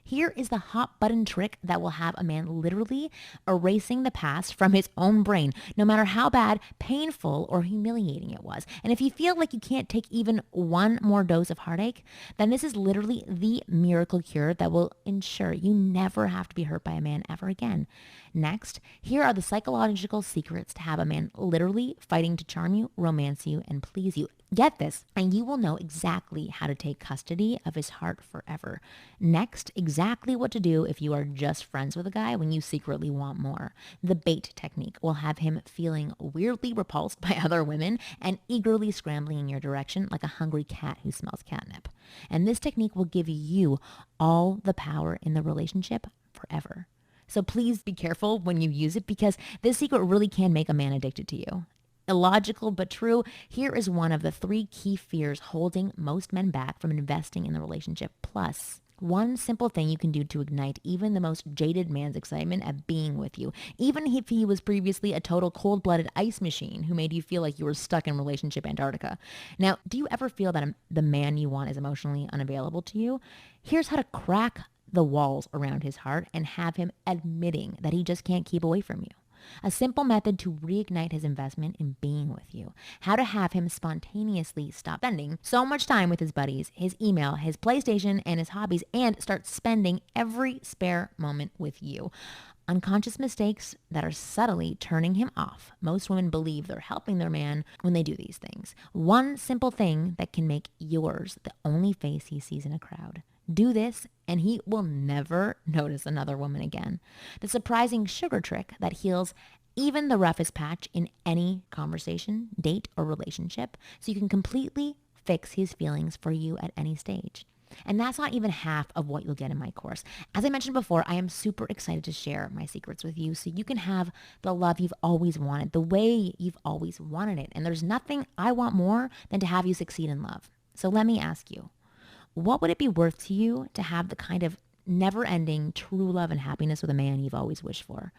Here is the hot button trick that will have a man literally erasing the past from his own brain, no matter how bad, painful, or humiliating it was. And if you feel like you can't take even one more dose of heartache, then this is literally the miracle cure that will ensure you never have to be hurt by a man ever again. Next, here are the psychological secrets to have a man literally fighting to charm you, romance you, and please you. Get this, and you will know exactly how to take custody of his heart forever. Next, exactly what to do if you are just friends with a guy when you secretly want more. The bait technique will have him feeling weirdly repulsed by other women and eagerly scrambling in your direction like a hungry cat who smells catnip. And this technique will give you all the power in the relationship forever. So please be careful when you use it, because this secret really can make a man addicted to you. Illogical but true, here is one of the 3 key fears holding most men back from investing in the relationship. Plus, one simple thing you can do to ignite even the most jaded man's excitement at being with you, even if he was previously a total cold-blooded ice machine who made you feel like you were stuck in relationship Antarctica. Now, do you ever feel that the man you want is emotionally unavailable to you? Here's how to crack the walls around his heart and have him admitting that he just can't keep away from you. A simple method to reignite his investment in being with you. How to have him spontaneously stop spending so much time with his buddies, his email, his PlayStation, and his hobbies, and start spending every spare moment with you. Unconscious mistakes that are subtly turning him off. Most women believe they're helping their man when they do these things. One simple thing that can make yours the only face he sees in a crowd. Do this and he will never notice another woman again. The surprising sugar trick that heals even the roughest patch in any conversation, date, or relationship, so you can completely fix his feelings for you at any stage. And that's not even half of what you'll get in my course. As I mentioned before, I am super excited to share my secrets with you so you can have the love you've always wanted, the way you've always wanted it. And there's nothing I want more than to have you succeed in love. So let me ask you, what would it be worth to you to have the kind of never-ending true love and happiness with a man you've always wished for?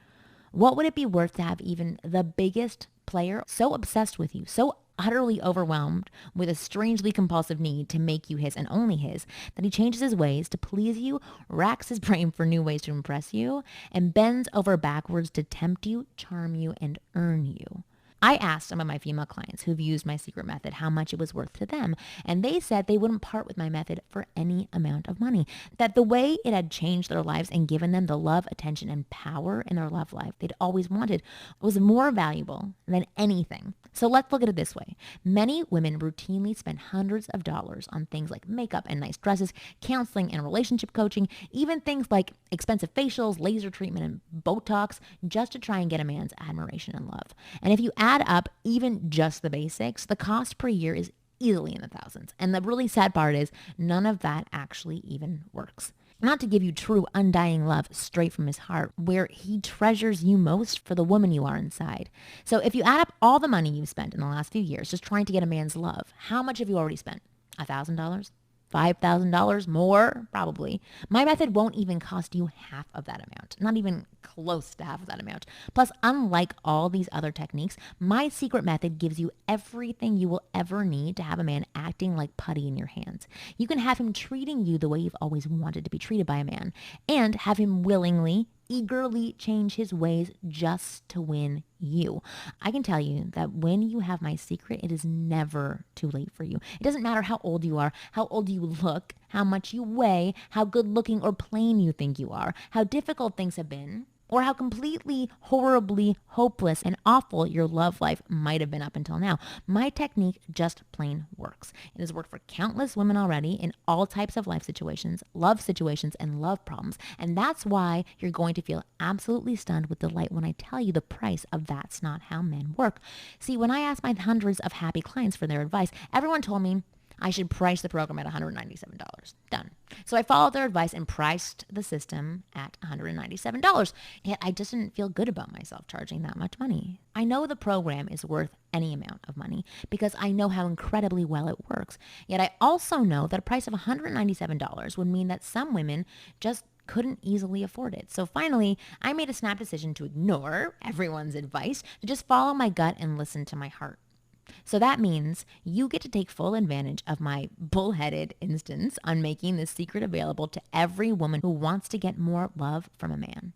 What would it be worth to have even the biggest player so obsessed with you, so utterly overwhelmed with a strangely compulsive need to make you his and only his, that he changes his ways to please you, racks his brain for new ways to impress you, and bends over backwards to tempt you, charm you, and earn you? I asked some of my female clients who've used my secret method how much it was worth to them, and they said they wouldn't part with my method for any amount of money, that the way it had changed their lives and given them the love, attention, and power in their love life they'd always wanted was more valuable than anything. So let's look at it this way. Many women routinely spend hundreds of dollars on things like makeup and nice dresses, counseling and relationship coaching, even things like expensive facials, laser treatment, and Botox, just to try and get a man's admiration and love. And if you add up even just the basics, the cost per year is easily in the thousands. And the really sad part is none of that actually even works. Not to give you true undying love straight from his heart, where he treasures you most for the woman you are inside. So if you add up all the money you've spent in the last few years just trying to get a man's love, how much have you already spent? $1,000? $5,000 more, probably. My method won't even cost you half of that amount, not even close to half of that amount. Plus, unlike all these other techniques, my secret method gives you everything you will ever need to have a man acting like putty in your hands. You can have him treating you the way you've always wanted to be treated by a man, and have him willingly, eagerly change his ways just to win you. I can tell you that when you have my secret, it is never too late for you. It doesn't matter how old you are, how old you look, how much you weigh, how good looking or plain you think you are, how difficult things have been, or how completely, horribly hopeless and awful your love life might have been up until now. My technique just plain works. It has worked for countless women already in all types of life situations, and love problems. And that's why you're going to feel absolutely stunned with delight when I tell you the price of That's Not How Men Work. See, when I asked my hundreds of happy clients for their advice, everyone told me I should price the program at $197. Done. So I followed their advice and priced the system at $197. Yet I just didn't feel good about myself charging that much money. I know the program is worth any amount of money because I know how incredibly well it works. Yet I also know that a price of $197 would mean that some women just couldn't easily afford it. So finally, I made a snap decision to ignore everyone's advice, to just follow my gut and listen to my heart. So that means you get to take full advantage of my bullheaded insistence on making this secret available to every woman who wants to get more love from a man.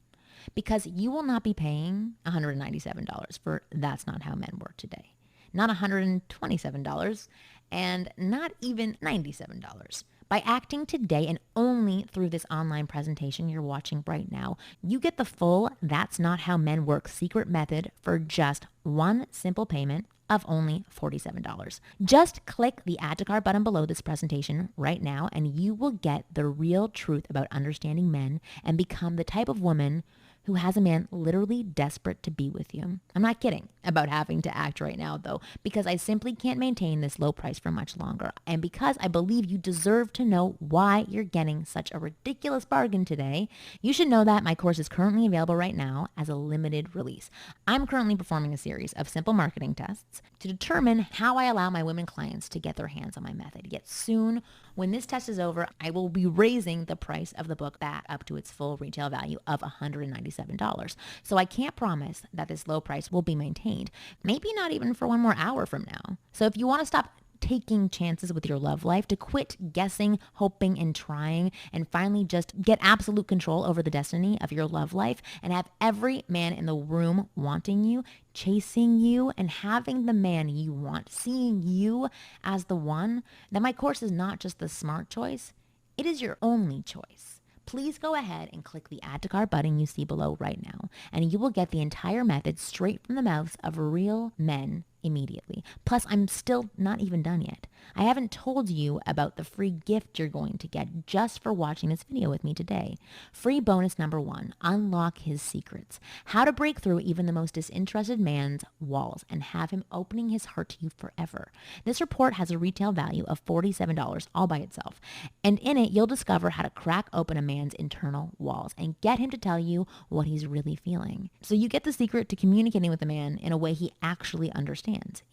Because you will not be paying $197 for That's Not How Men Work today. Not $127 and not even $97. By acting today and only through this online presentation you're watching right now, you get the full That's Not How Men Work secret method for just one simple payment of only $47. Just click the Add to Cart button below this presentation right now and you will get the real truth about understanding men and become the type of woman who has a man literally desperate to be with you. I'm not kidding about having to act right now though, because I simply can't maintain this low price for much longer. And because I believe you deserve to know why you're getting such a ridiculous bargain today, you should know that my course is currently available right now as a limited release. I'm currently performing a series of simple marketing tests to determine how I allow my women clients to get their hands on my method. Yet soon, when this test is over, I will be raising the price of the book back up to its full retail value of $197. So I can't promise that this low price will be maintained, maybe not even for one more hour from now. So if you want to stop taking chances with your love life, to quit guessing, hoping, and trying, and finally just get absolute control over the destiny of your love life and have every man in the room wanting you, chasing you, and having the man you want, seeing you as the one, then my course is not just the smart choice, it is your only choice. Please go ahead and click the Add to Cart button you see below right now, and you will get the entire method straight from the mouths of real men immediately. Plus, I'm still not even done yet. I haven't told you about the free gift you're going to get just for watching this video with me today. Free bonus number 1, unlock his secrets. How to break through even the most disinterested man's walls and have him opening his heart to you forever. This report has a retail value of $47 all by itself. And in it, you'll discover how to crack open a man's internal walls and get him to tell you what he's really feeling. So you get the secret to communicating with a man in a way he actually understands.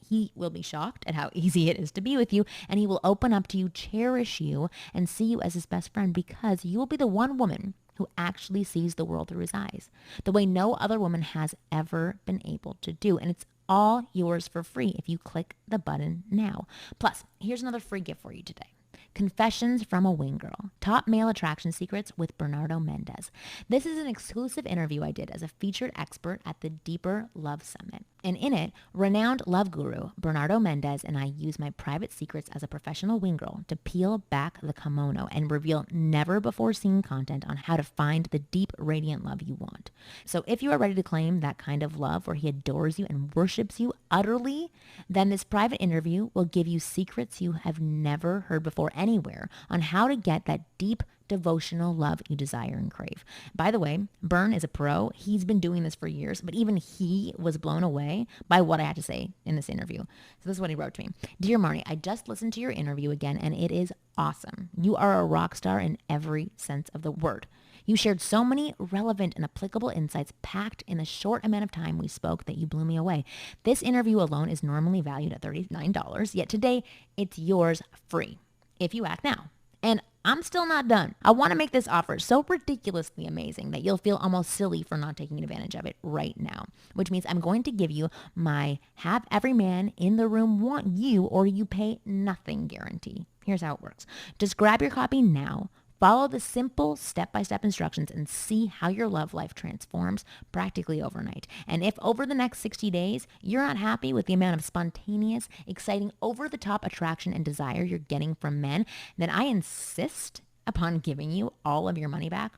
He will be shocked at how easy it is to be with you, and he will open up to you, cherish you, and see you as his best friend because you will be the one woman who actually sees the world through his eyes, the way no other woman has ever been able to do. And it's all yours for free if you click the button now. Plus, here's another free gift for you today. Confessions from a Wing Girl, Top Male Attraction Secrets with Bernardo Mendez. This is an exclusive interview I did as a featured expert at the Deeper Love Summit. And in it, renowned love guru Bernardo Mendez and I use my private secrets as a professional wing girl to peel back the kimono and reveal never before seen content on how to find the deep, radiant love you want. So if you are ready to claim that kind of love where he adores you and worships you utterly, then this private interview will give you secrets you have never heard before anywhere on how to get that deep, devotional love you desire and crave. By the way, Bern is a pro. He's been doing this for years, but even he was blown away by what I had to say in this interview. So this is what he wrote to me. Dear Marnie, I just listened to your interview again and it is awesome. You are a rock star in every sense of the word. You shared so many relevant and applicable insights packed in the short amount of time we spoke that you blew me away. This interview alone is normally valued at $39, yet today it's yours free if you act now. And I'm still not done. I want to make this offer so ridiculously amazing that you'll feel almost silly for not taking advantage of it right now, which means I'm going to give you my have every man in the room want you or you pay nothing guarantee. Here's how it works. Just grab your copy now. Follow the simple step-by-step instructions and see how your love life transforms practically overnight. And if over the next 60 days, you're not happy with the amount of spontaneous, exciting, over-the-top attraction and desire you're getting from men, then I insist upon giving you all of your money back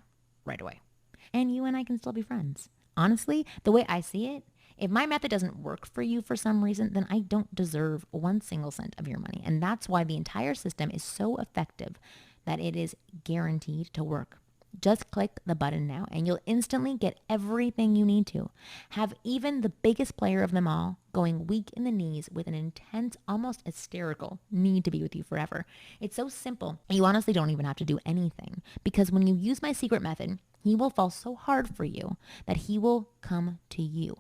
right away. And you and I can still be friends. Honestly, the way I see it, if my method doesn't work for you for some reason, then I don't deserve one single cent of your money. And that's why the entire system is so effective that it is guaranteed to work. Just click the button now and you'll instantly get everything you need to. Have even the biggest player of them all going weak in the knees with an intense, almost hysterical need to be with you forever. It's so simple. You honestly don't even have to do anything because when you use my secret method, he will fall so hard for you that he will come to you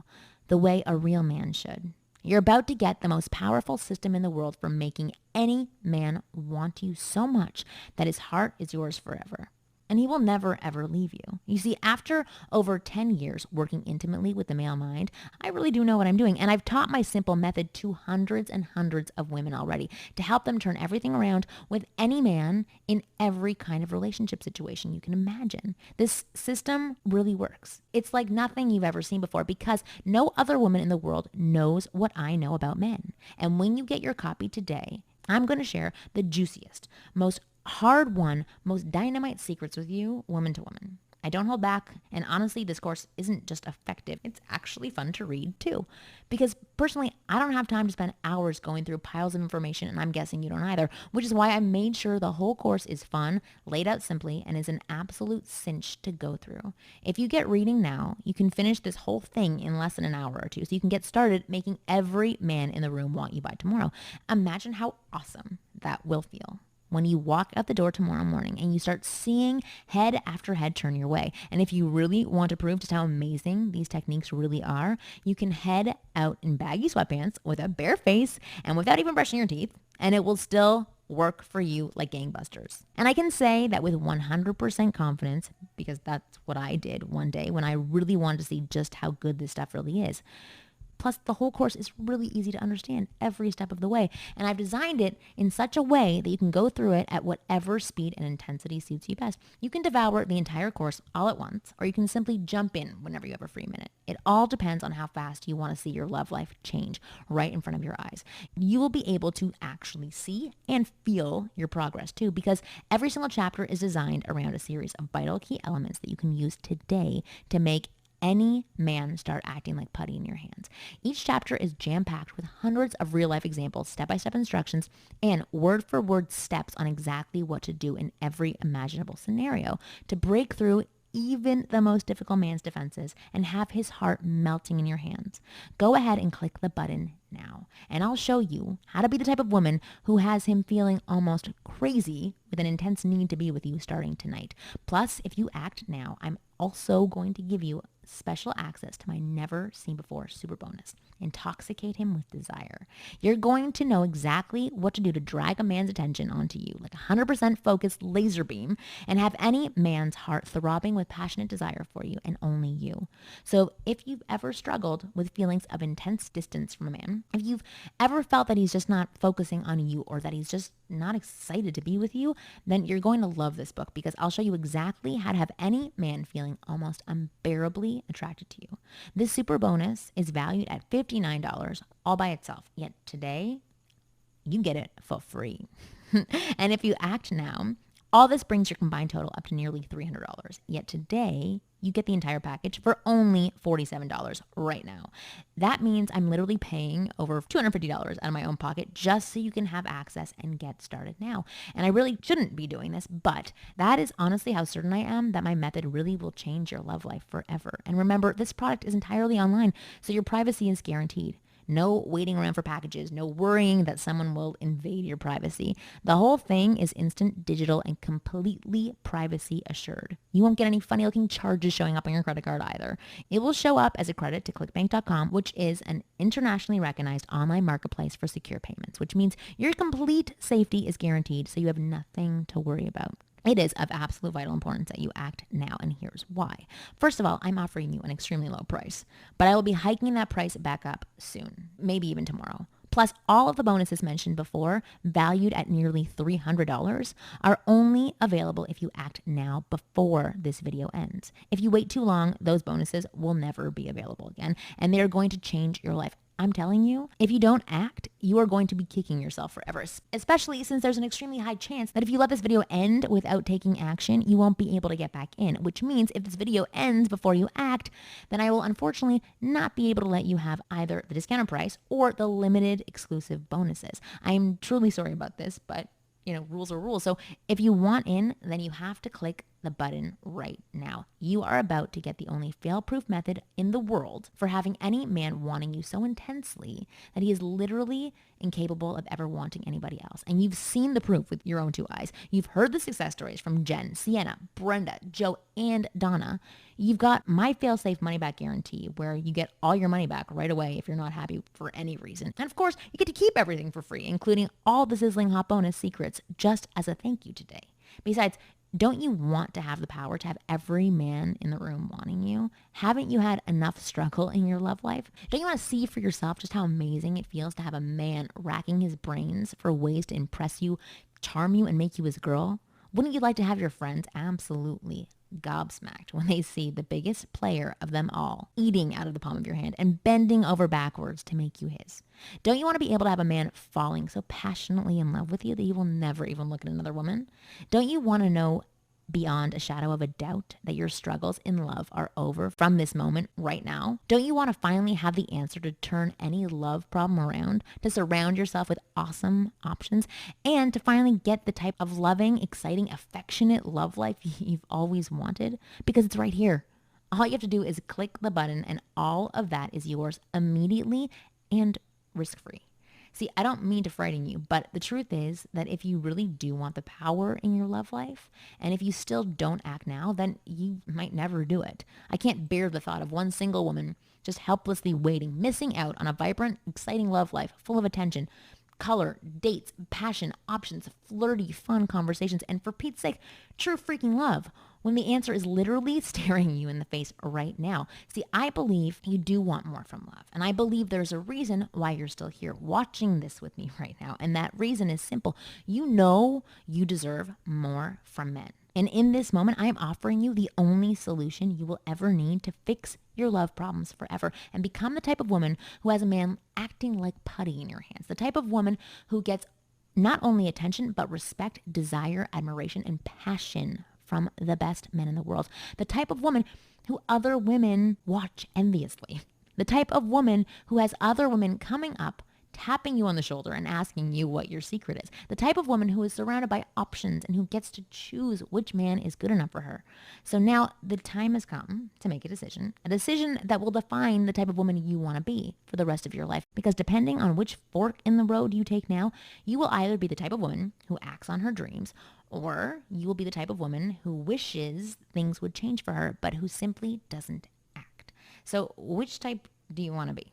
the way a real man should. You're about to get the most powerful system in the world for making any man want you so much that his heart is yours forever. And he will never, ever leave you. You see, after over 10 years working intimately with the male mind, I really do know what I'm doing. And I've taught my simple method to hundreds and hundreds of women already to help them turn everything around with any man in every kind of relationship situation you can imagine. This system really works. It's like nothing you've ever seen before because no other woman in the world knows what I know about men. And when you get your copy today, I'm going to share the juiciest, most hard-won, most dynamite secrets with you, woman to woman. I don't hold back, and honestly, this course isn't just effective, it's actually fun to read too. Because personally, I don't have time to spend hours going through piles of information, and I'm guessing you don't either, which is why I made sure the whole course is fun, laid out simply, and is an absolute cinch to go through. If you get reading now, you can finish this whole thing in less than an hour or two, so you can get started making every man in the room want you by tomorrow. Imagine how awesome that will feel when you walk out the door tomorrow morning and you start seeing head after head turn your way. And if you really want to prove just how amazing these techniques really are, you can head out in baggy sweatpants with a bare face and without even brushing your teeth, and it will still work for you like gangbusters. And I can say that with 100% confidence, because that's what I did one day when I really wanted to see just how good this stuff really is. Plus, the whole course is really easy to understand every step of the way. And I've designed it in such a way that you can go through it at whatever speed and intensity suits you best. You can devour the entire course all at once, or you can simply jump in whenever you have a free minute. It all depends on how fast you want to see your love life change right in front of your eyes. You will be able to actually see and feel your progress too, because every single chapter is designed around a series of vital key elements that you can use today to make any man start acting like putty in your hands. Each chapter is jam-packed with hundreds of real-life examples, step-by-step instructions, and word-for-word steps on exactly what to do in every imaginable scenario to break through even the most difficult man's defenses and have his heart melting in your hands. Go ahead and click the button now, and I'll show you how to be the type of woman who has him feeling almost crazy with an intense need to be with you starting tonight. Plus, if you act now, I'm also going to give you special access to my never seen before super bonus. intoxicate him with desire. You're going to know exactly what to do to drag a man's attention onto you, like 100% focused laser beam, and have any man's heart throbbing with passionate desire for you and only you. So if you've ever struggled with feelings of intense distance from a man, if you've ever felt that he's just not focusing on you or that he's just not excited to be with you, then you're going to love this book because I'll show you exactly how to have any man feeling almost unbearably attracted to you. This super bonus is valued at $59 all by itself, yet today you get it for free. And if you act now, all this brings your combined total up to nearly $300. Yet today, you get the entire package for only $47 right now. That means I'm literally paying over $250 out of my own pocket just so you can have access and get started now. And I really shouldn't be doing this, but that is honestly how certain I am that my method really will change your love life forever. And remember, this product is entirely online, so your privacy is guaranteed. No waiting around for packages, no worrying that someone will invade your privacy. The whole thing is instant, digital, and completely privacy assured. You won't get any funny looking charges showing up on your credit card either. It will show up as a credit to clickbank.com, which is an internationally recognized online marketplace for secure payments, which means your complete safety is guaranteed, so you have nothing to worry about. It is of absolute vital importance that you act now, and here's why. First of all, I'm offering you an extremely low price, but I will be hiking that price back up soon, maybe even tomorrow. Plus, all of the bonuses mentioned before, valued at nearly $300, are only available if you act now before this video ends. If you wait too long, those bonuses will never be available again, and they are going to change your life. I'm telling you, if you don't act, you are going to be kicking yourself forever, especially since there's an extremely high chance that if you let this video end without taking action, you won't be able to get back in, which means if this video ends before you act, then I will unfortunately not be able to let you have either the discounted price or the limited exclusive bonuses. I'm truly sorry about this, but rules are rules. So if you want in, then you have to click the button right now. You are about to get the only fail-proof method in the world for having any man wanting you so intensely that he is literally incapable of ever wanting anybody else. And you've seen the proof with your own two eyes. You've heard the success stories from Jen, Sienna, Brenda, Joe, and Donna. You've got my fail-safe money-back guarantee where you get all your money back right away if you're not happy for any reason. And of course, you get to keep everything for free, including all the sizzling hot bonus secrets just as a thank you today. Besides, don't you want to have the power to have every man in the room wanting you? Haven't you had enough struggle in your love life? Don't you want to see for yourself just how amazing it feels to have a man racking his brains for ways to impress you, charm you, and make you his girl? Wouldn't you like to have your friends absolutely gobsmacked when they see the biggest player of them all eating out of the palm of your hand and bending over backwards to make you his? Don't you want to be able to have a man falling so passionately in love with you that he will never even look at another woman? Don't you want to know beyond a shadow of a doubt that your struggles in love are over from this moment right now? Don't you want to finally have the answer to turn any love problem around, to surround yourself with awesome options, and to finally get the type of loving, exciting, affectionate love life you've always wanted? Because it's right here. All you have to do is click the button and all of that is yours immediately and risk-free. See, I don't mean to frighten you, but the truth is that if you really do want the power in your love life, and if you still don't act now, then you might never do it. I can't bear the thought of one single woman just helplessly waiting, missing out on a vibrant, exciting love life full of attention, color, dates, passion, options, flirty, fun conversations, and for Pete's sake, true freaking love, when the answer is literally staring you in the face right now. See, I believe you do want more from love, and I believe there's a reason why you're still here watching this with me right now, and that reason is simple. You know you deserve more from men. And in this moment, I am offering you the only solution you will ever need to fix your love problems forever and become the type of woman who has a man acting like putty in your hands, the type of woman who gets not only attention, but respect, desire, admiration, and passion from the best men in the world, the type of woman who other women watch enviously, the type of woman who has other women coming up, tapping you on the shoulder and asking you what your secret is. The type of woman who is surrounded by options and who gets to choose which man is good enough for her. So now the time has come to make a decision that will define the type of woman you want to be for the rest of your life. Because depending on which fork in the road you take now, you will either be the type of woman who acts on her dreams, or you will be the type of woman who wishes things would change for her, but who simply doesn't act. So which type do you want to be?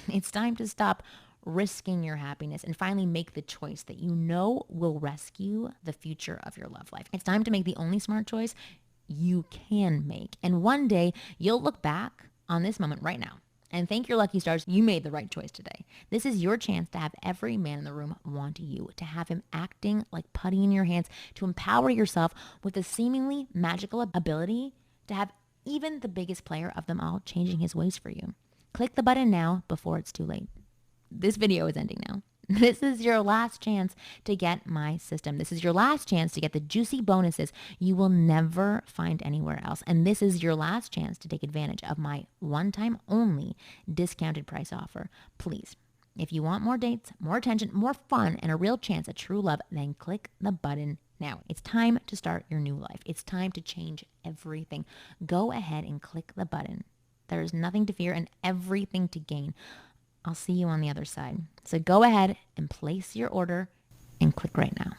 It's time to stop risking your happiness and finally make the choice that you know will rescue the future of your love life. It's time to make the only smart choice you can make. And one day you'll look back on this moment right now and thank your lucky stars you made the right choice today. This is your chance to have every man in the room want you, to have him acting like putty in your hands, to empower yourself with a seemingly magical ability to have even the biggest player of them all changing his ways for you. Click the button now before it's too late. This video is ending now. This is your last chance to get my system. This is your last chance to get the juicy bonuses you will never find anywhere else. And this is your last chance to take advantage of my one-time only discounted price offer. Please, if you want more dates, more attention, more fun, and a real chance at true love, then click the button now. It's time to start your new life. It's time to change everything. Go ahead and click the button. There is nothing to fear and everything to gain. I'll see you on the other side. So go ahead and place your order and click right now.